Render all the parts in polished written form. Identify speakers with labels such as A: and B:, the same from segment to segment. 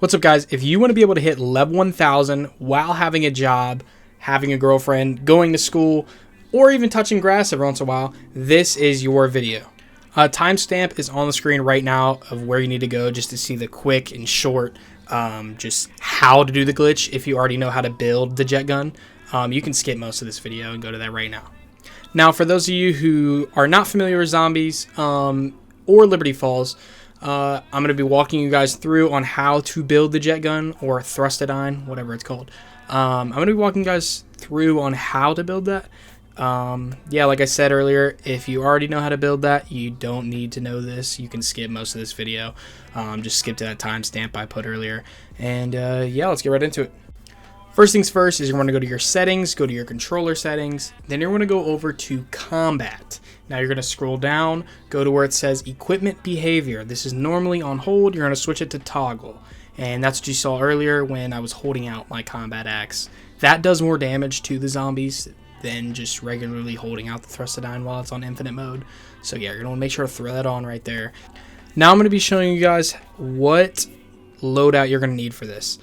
A: What's up, guys? If you want to be able to hit level 1000 while having a job, having a girlfriend, going to school, or even touching grass every once in a while, this is your video. Timestamp is on the screen right now of where you need to go just to see the quick and short, just how to do the glitch. If you already know how to build the jet gun, you can skip most of this video and go to that right now. Now, for those of you who are not familiar with zombies or Liberty Falls, I'm going to be walking you guys through on how to build the jet gun or thrustidine, whatever it's called. I'm going to be walking you guys through on how to build that. Yeah, like I said earlier, if you already know how to build that, you don't need to know this. You can skip most of this video. Just skip to that timestamp I put earlier. And yeah, let's get right into it. First things first is you want to go to your settings, go to your controller settings, then you're going to go over to combat. Now you're going to scroll down, go to where it says equipment behavior. This is normally on hold. You're going to switch it to toggle. And that's what you saw earlier when I was holding out my combat axe. That does more damage to the zombies than just regularly holding out the thrustidine while it's on infinite mode. So yeah, you're going to want to make sure to throw that on right there. Now I'm going to be showing you guys what loadout you're going to need for this.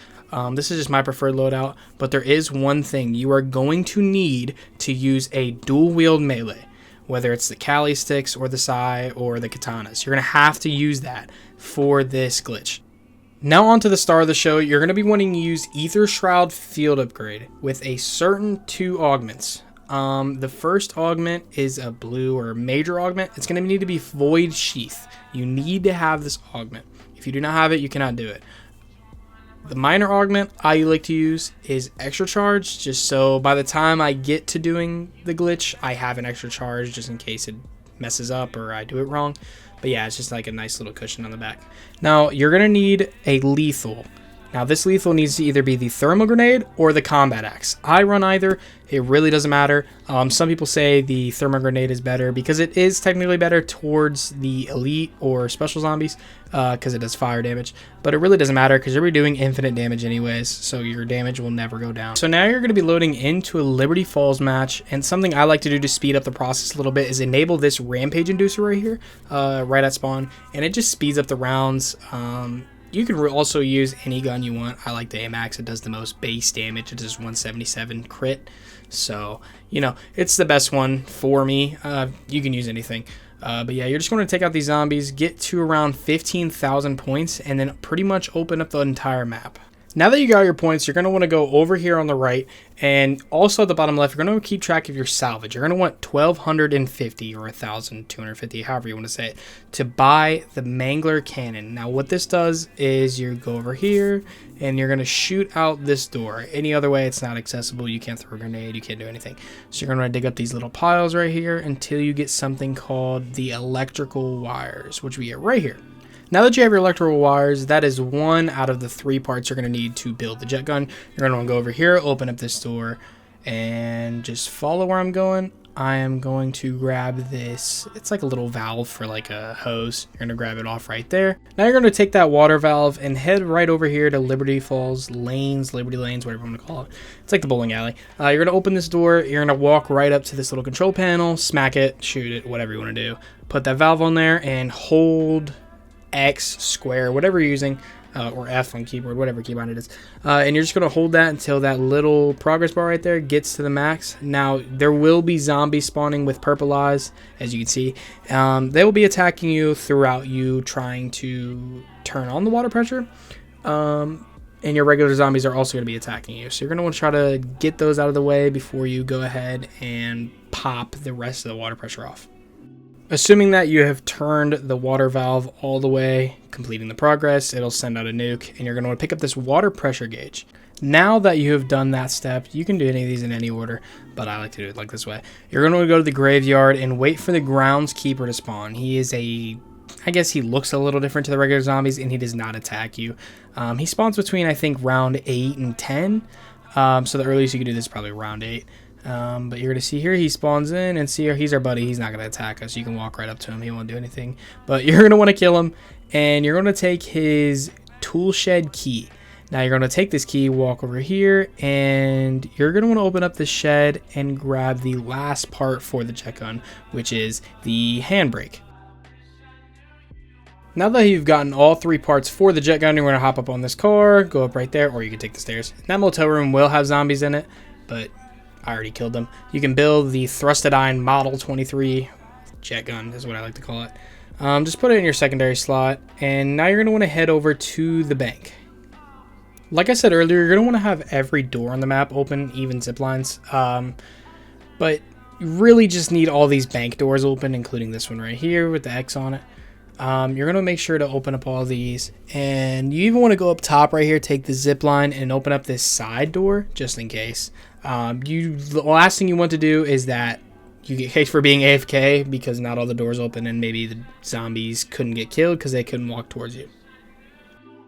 A: This is just my preferred loadout, but there is one thing. You are going to need to use a dual wield melee, whether it's the Kali sticks or the Sai or the katanas. You're going to have to use that for this glitch. Now on to the star of the show. You're going to be wanting to use Ether Shroud Field Upgrade with a certain 2 augments. The first augment is a blue or major augment. It's going to need to be Void Sheath. You need to have this augment. If you do not have it, you cannot do it. The minor augment I like to use is extra charge, just so by the time I get to doing the glitch, I have an extra charge just in case it messes up or I do it wrong. But yeah, it's just like a nice little cushion on the back. Now, you're going to need a lethal. Now, this lethal needs to either be the thermal grenade or the combat axe. I run either. It really doesn't matter. Some people say the thermal grenade is better because it is technically better towards the elite or special zombies because it does fire damage. But it really doesn't matter because you're going to be doing infinite damage anyways, so your damage will never go down. So now you're going to be loading into a Liberty Falls match, and something I like to do to speed up the process a little bit is enable this rampage inducer right here, right at spawn, and it just speeds up the rounds. You can also use any gun you want. I like the AMAX. It does the most base damage. It does 177 crit. So, you know, it's the best one for me. You can use anything. But yeah, you're just going to take out these zombies, get to around 15,000 points, and then pretty much open up the entire map. Now that you got your points, you're going to want to go over here on the right, and also at the bottom left, you're going to keep track of your salvage. You're going to want 1,250 or 1,250, however you want to say it, to buy the Mangler cannon. Now what this does is you go over here, and you're going to shoot out this door. Any other way, it's not accessible. You can't throw a grenade. You can't do anything. So you're going to dig up these little piles right here until you get something called the electrical wires, which we get right here. Now that you have your electrical wires, that is 1 out of the 3 parts you're going to need to build the jet gun. You're going to want to go over here, open up this door, and just follow where I'm going. I am going to grab this. It's like a little valve for like a hose. You're going to grab it off right there. Now you're going to take that water valve and head right over here to Liberty Falls Lanes, Liberty Lanes, whatever you want to call it. It's like the bowling alley. You're going to open this door. You're going to walk right up to this little control panel, smack it, shoot it, whatever you want to do. Put that valve on there and hold X, square, whatever you're using, or F on keyboard, whatever keybind it is, and you're just going to hold that until that little progress bar right there gets to the max. Now there will be zombies spawning with purple eyes, as you can see. They will be attacking you throughout you trying to turn on the water pressure, and your regular zombies are also going to be attacking you, so you're going to want to try to get those out of the way before you go ahead and pop the rest of the water pressure off. Assuming that you have turned the water valve all the way, completing the progress, it'll send out a nuke, and you're going to want to pick up this water pressure gauge. Now that you have done that step, you can do any of these in any order, but I like to do it like this way. You're going to go to the graveyard and wait for the groundskeeper to spawn. He is I guess he looks a little different to the regular zombies, and he does not attack you. He spawns between, I think, round 8 and 10, so the earliest you can do this is probably round 8. But you're going to see here, he spawns in, and see here, he's our buddy. He's not going to attack us. You can walk right up to him. He won't do anything. But you're going to want to kill him, and you're going to take his tool shed key. Now you're going to take this key, walk over here, and you're going to want to open up the shed and grab the last part for the jet gun, which is the handbrake. Now that you've gotten all 3 parts for the jet gun, you're going to hop up on this car, go up right there, or you can take the stairs. That motel room will have zombies in it, but I already killed them. You can build the Thrusted Iron Model 23 jet gun, is what I like to call it. Just put it in your secondary slot, and now you're going to want to head over to the bank. Like I said earlier, you're going to want to have every door on the map open, even zip lines. But you really just need all these bank doors open, including this one right here with the X on it. You're going to make sure to open up all these, and you even want to go up top right here, take the zip line and open up this side door just in case. The last thing you want to do is that you get kicked for being AFK because not all the doors open and maybe the zombies couldn't get killed because they couldn't walk towards you.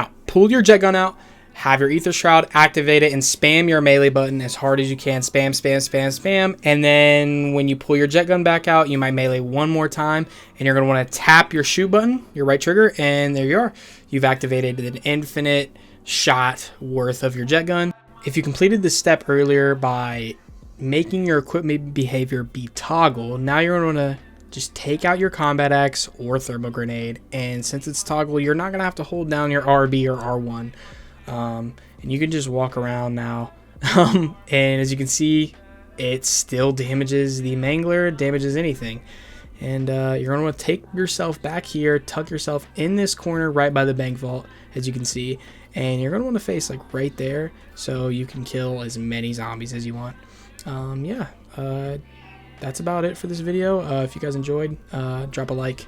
A: Now, pull your jet gun out, have your ether shroud, activate it, and spam your melee button as hard as you can. Spam, spam, spam, spam. And then when you pull your jet gun back out, you might melee one more time, and you're going to want to tap your shoot button, your right trigger, and there you are. You've activated an infinite shot worth of your jet gun. If you completed this step earlier by making your equipment behavior be toggle, now you're going to just take out your combat axe or thermal grenade, and since it's toggle, you're not going to have to hold down your RB or R1. And you can just walk around now. And as you can see, it still damages the mangler, damages anything. And you're going to want to take yourself back here, tuck yourself in this corner right by the bank vault, as you can see. And you're going to want to face like right there so you can kill as many zombies as you want. That's about it for this video. If you guys enjoyed, drop a like.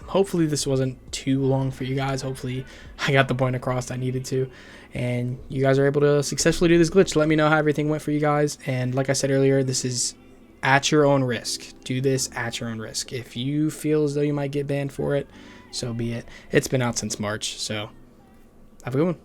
A: Hopefully this wasn't too long for you guys. Hopefully I got the point across I needed to, and you guys are able to successfully do this glitch. Let me know how everything went for you guys. And like I said earlier, this is at your own risk. Do this at your own risk. If you feel as though you might get banned for it, so be it. It's been out since March, so have a good one.